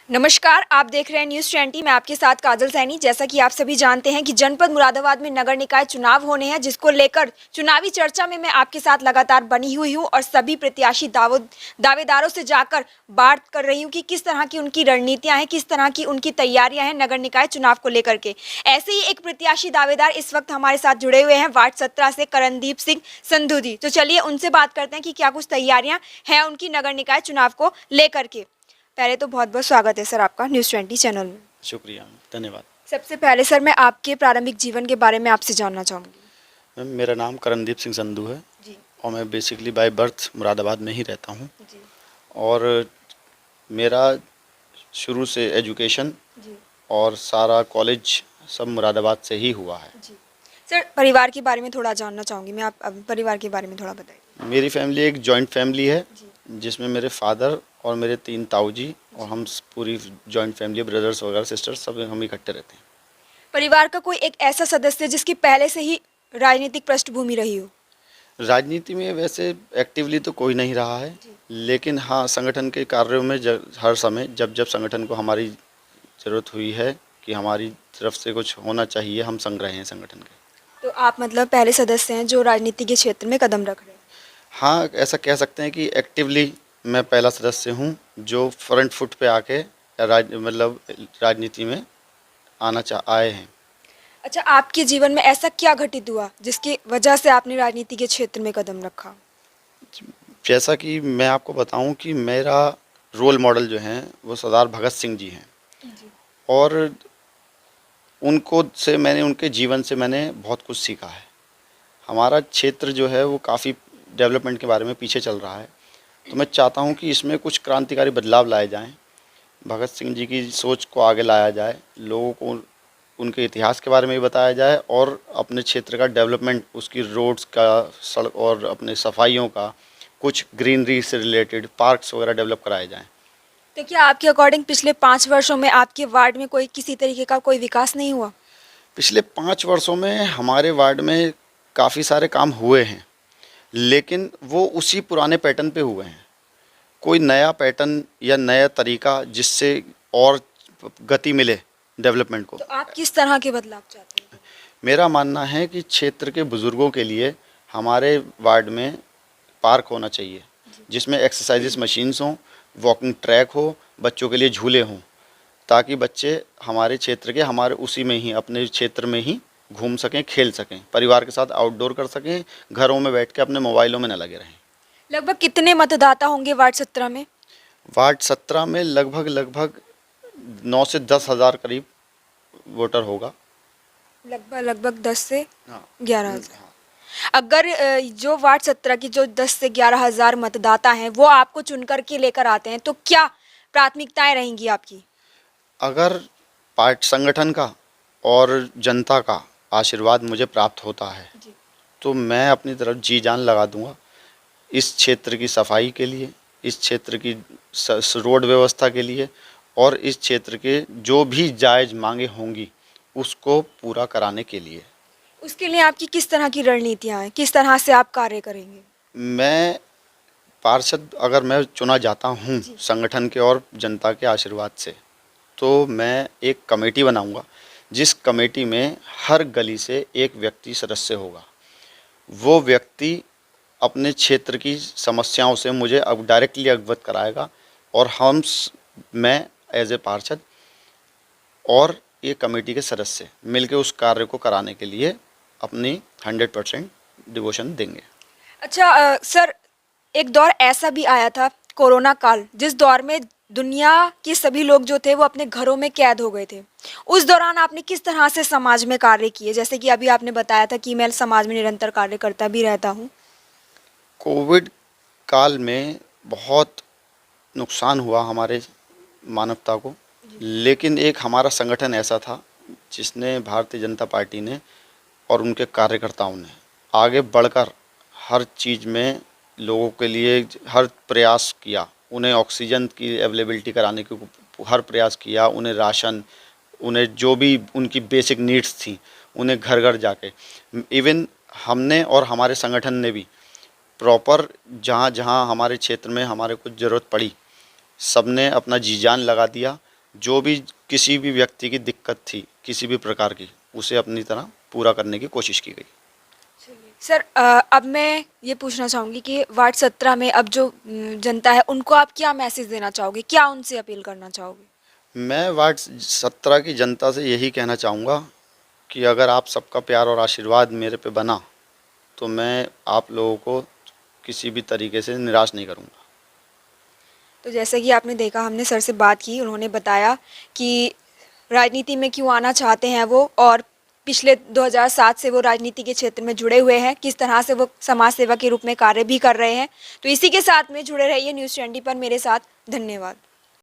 नमस्कार, आप देख रहे हैं न्यूज़ 20। मैं आपके साथ काजल सैनी। जैसा कि आप सभी जानते हैं कि जनपद मुरादाबाद में नगर निकाय चुनाव होने हैं, जिसको लेकर चुनावी चर्चा में मैं आपके साथ लगातार बनी हुई हूं और सभी प्रत्याशी दावेदारों से जाकर बात कर रही हूं कि किस तरह की उनकी रणनीतियां हैं, किस तरह की उनकी तैयारियां हैं नगर निकाय चुनाव को लेकर के। ऐसे ही एक प्रत्याशी दावेदार इस वक्त हमारे साथ जुड़े हुए हैं वार्ड 17 से करणदीप सिंह संधू जी। तो चलिए उनसे बात करते हैं कि क्या कुछ तैयारियां हैं उनकी नगर निकाय चुनाव को लेकर के। पहले तो बहुत बहुत स्वागत है सर आपका न्यूज़ 20 चैनल में। शुक्रिया, धन्यवाद। सबसे पहले सर मैं आपके प्रारंभिक जीवन के बारे में आपसे जानना चाहूँगी। मैम, मेरा नाम करणदीप सिंह संधू है जी और मैं बेसिकली बाय बर्थ मुरादाबाद में ही रहता हूँ। जी और मेरा शुरू से एजुकेशन जी और सारा कॉलेज सब मुरादाबाद से ही हुआ है। जी सर परिवार के बारे में थोड़ा जानना चाहूँगी मैं। आप परिवार के बारे में थोड़ा बताइए। मेरी फैमिली एक जॉइंट फैमिली है, जी जिसमें मेरे फादर और मेरे 3 ताऊ जी और हम पूरी जॉइंट फैमिली, ब्रदर्स वगैरह, सिस्टर्स सब हम इकट्ठे रहते हैं। परिवार का कोई एक ऐसा सदस्य जिसकी पहले से ही राजनीतिक पृष्ठभूमि रही हो। राजनीति में वैसे एक्टिवली तो कोई नहीं रहा है, जी लेकिन हाँ, संगठन के कार्यों में हर समय जब जब संगठन को हमारी ज़रूरत हुई है कि हमारी तरफ से कुछ होना चाहिए, हम संग रहे हैं संगठन के। तो आप मतलब पहले सदस्य हैं जो राजनीति के क्षेत्र में कदम रख रहे हैं। हाँ, ऐसा कह सकते हैं कि एक्टिवली मैं पहला सदस्य हूँ जो फ्रंट फुट पे आके राजनीति में आए हैं। अच्छा, आपके जीवन में ऐसा क्या घटित हुआ जिसकी वजह से आपने राजनीति के क्षेत्र में कदम रखा। जैसा कि मैं आपको बताऊं कि मेरा रोल मॉडल जो हैं वो सरदार भगत सिंह जी हैं। जी और उनके जीवन से मैंने बहुत कुछ सीखा है। हमारा क्षेत्र जो है वो काफ़ी डेवलपमेंट के बारे में पीछे चल रहा है, तो मैं चाहता हूँ कि इसमें कुछ क्रांतिकारी बदलाव लाए जाएं, भगत सिंह जी की सोच को आगे लाया जाए, लोगों को उनके इतिहास के बारे में भी बताया जाए और अपने क्षेत्र का डेवलपमेंट, उसकी रोड्स का, सड़क और अपने सफाइयों का, कुछ ग्रीनरी से रिलेटेड पार्क्स वगैरह डेवलप कराए जाएं। तो क्या आपके अकॉर्डिंग पिछले 5 वर्षों में आपके वार्ड में कोई किसी तरीके का कोई विकास नहीं हुआ। पिछले 5 वर्षों में हमारे वार्ड में काफ़ी सारे काम हुए हैं, लेकिन वो उसी पुराने पैटर्न पे हुए हैं। कोई नया पैटर्न या नया तरीका जिससे और गति मिले डेवलपमेंट को। तो आप किस तरह के बदलाव चाहते हैं। मेरा मानना है कि क्षेत्र के बुज़ुर्गों के लिए हमारे वार्ड में पार्क होना चाहिए, जिसमें एक्सरसाइजेस मशीन्स हों, वॉकिंग ट्रैक हो, बच्चों के लिए झूले हों, ताकि बच्चे हमारे क्षेत्र के, हमारे उसी में ही, अपने क्षेत्र में ही घूम सकें, खेल सकें, परिवार के साथ आउटडोर कर सकें, घरों में बैठ के अपने मोबाइलों में न लगे रहें। लगभग कितने मतदाता होंगे वार्ड 17 में। वार्ड 17 में लगभग 9 से 10 हज़ार करीब वोटर होगा। लगभग 10 से हाँ 11 हज़ार। अगर जो वार्ड 17 की जो 10 से 11 हज़ार मतदाता हैं वो आपको चुन कर के लेकर आते हैं, तो क्या प्राथमिकताएं रहेंगी आपकी। अगर पार्ट संगठन का और जनता का आशीर्वाद मुझे प्राप्त होता है, जी तो मैं अपनी तरफ जी जान लगा दूंगा इस क्षेत्र की सफाई के लिए, इस क्षेत्र की रोड व्यवस्था के लिए, और इस क्षेत्र के जो भी जायज़ मांगे होंगी उसको पूरा कराने के लिए। उसके लिए आपकी किस तरह की रणनीतियां हैं, किस तरह से आप कार्य करेंगे। मैं पार्षद अगर मैं चुना जाता हूँ जी संगठन के और जनता के आशीर्वाद से, तो मैं एक कमेटी बनाऊंगा, जिस कमेटी में हर गली से एक व्यक्ति सदस्य होगा। वो व्यक्ति अपने क्षेत्र की समस्याओं से मुझे अब डायरेक्टली अवगत कराएगा, और मैं एज ए पार्षद और ये कमेटी के सदस्य मिलकर उस कार्य को कराने के लिए अपनी 100% डिवोशन देंगे। अच्छा सर, एक दौर ऐसा भी आया था कोरोना काल, जिस दौर में दुनिया के सभी लोग जो थे वो अपने घरों में कैद हो गए थे। उस दौरान आपने किस तरह से समाज में कार्य किए, जैसे कि अभी आपने बताया था कि मैं समाज में निरंतर कार्य करता भी रहता हूँ। कोविड काल में बहुत नुकसान हुआ हमारे मानवता को, लेकिन एक हमारा संगठन ऐसा था जिसने, भारतीय जनता पार्टी ने और उनके कार्यकर्ताओं ने आगे बढ़कर हर चीज़ में लोगों के लिए हर प्रयास किया। उन्हें ऑक्सीजन की अवेलेबिलिटी कराने की हर प्रयास किया, उन्हें राशन, उन्हें जो भी उनकी बेसिक नीड्स थी, उन्हें घर घर जाके, इवन हमने और हमारे संगठन ने भी प्रॉपर जहाँ जहाँ हमारे क्षेत्र में हमारे कुछ ज़रूरत पड़ी, सब ने अपना जी जान लगा दिया जो भी किसी भी व्यक्ति की दिक्कत थी किसी भी प्रकार की, उसे अपनी तरह पूरा करने की कोशिश की गई। सर अब मैं ये पूछना चाहूँगी कि वार्ड 17 में अब जो जनता है उनको आप क्या मैसेज देना चाहोगे, क्या उनसे अपील करना चाहोगे? मैं वार्ड 17 की जनता से यही कहना चाहूँगा कि अगर आप सबका प्यार और आशीर्वाद मेरे पे बना तो मैं आप लोगों को किसी भी तरीके से निराश नहीं करूँगा। तो जैसे कि आपने देखा, हमने सर से बात की, उन्होंने बताया कि राजनीति में क्यों आना चाहते हैं वो, और पिछले 2007 से वो राजनीति के क्षेत्र में जुड़े हुए हैं, किस तरह से वो समाज सेवा के रूप में कार्य भी कर रहे हैं। तो इसी के साथ में जुड़े रहिए न्यूज़ 20 पर मेरे साथ। धन्यवाद।